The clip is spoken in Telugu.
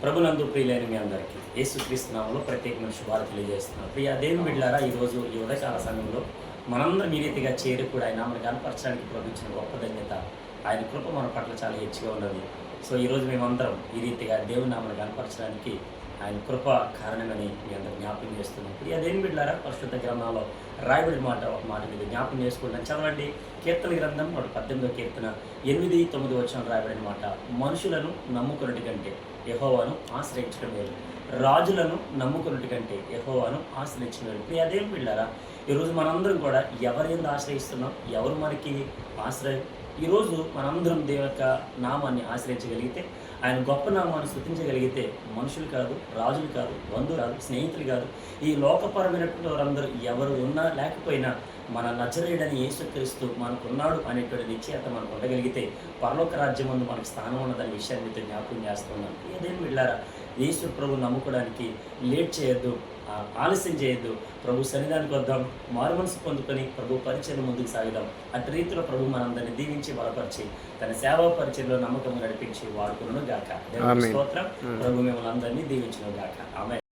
ప్రభునందు ప్రియులైన మీ అందరికీ యేసుక్రీస్తు నామములో ప్రత్యేకమైన శుభాలు తెలియజేస్తున్నాను. ప్రియ దేవుని బిడ్డలారా, ఈరోజు ఈ ఉదయకాల సమయంలో మనందరం ఈ రీతిగా చేరి కూడా ఆయన మనకు కనపరచడానికి ప్రభుత్వం గొప్ప ధన్యత. ఆయన కృప మన పట్ల చాలా హెచ్చుగా ఉన్నది. సో ఈరోజు మేమందరం ఈ రీతిగా దేవుని నామను కనపరచడానికి ఆయన కృప కారణమని మీ అందరూ జ్ఞాపకం చేస్తున్నాం. ప్రియ దేవుని బిడ్డలారా, పరిశుద్ధ గ్రంథంలో రాయబడిన ఒక మాట మీద జ్ఞాపకం చేసుకుంటాం. చదవండి. కీర్తన గ్రంథం 18వ కీర్తన 8-9 వచనం రాయబడిన మాట. మనుషులను నమ్ముకున్నటి కంటే యెహోవాను ఆశ్రయించడం మేలు, రాజులను నమ్ముకున్నటి కంటే యెహోవాను ఆశ్రయించడం మేలు. ప్రియ దేవుని బిడ్డలారా, ఈరోజు మనందరం కూడా ఎవరిని ఆశ్రయిస్తున్నాం? ఎవరు మనకి ఆశ్రయం? ఈరోజు మనందరం దేవుని యొక్క నామాన్ని ఆశ్రయించగలిగితే, ఆయన గొప్ప నామాన్ని స్తుతించగలిగితే, మనుషులు కాదు, రాజులు కాదు, బంధువులు కాదు, స్నేహితులు కాదు, ఈ లోకపరమైనటువంటి వారందరూ ఎవరు ఉన్నా లేకపోయినా మన నజరేయుడని యేసుక్రీస్తు మనకున్నాడు అనేటువంటి నిశ్చయత మనకు ఉండగలిగితే పరలోక రాజ్యం ముందు మనకు స్థానం ఉన్నదనే విషయాన్ని మీతో జ్ఞాపకం చేస్తున్నాను. ఏదేమి వెళ్ళారా, యేసు ప్రభు నమ్ముకోవడానికి లేట్ చేయొద్దు, ఆలస్యం చేయొద్దు. ప్రభు సన్నిధానికి వద్దాం, మారు మనసు పొందుకొని ప్రభు పరిచయం ముందుకు సాగుదాం. అటు రీతిలో ప్రభు మనందరినీ దీవించి బలపరిచి తన సేవా పరిచయంలో నమ్మకం నడిపించి వాడుకును గాక. స్తోత్రం. ప్రభు మిమ్మల్ని అందరినీ దీవించును గాక. ఆమేన్.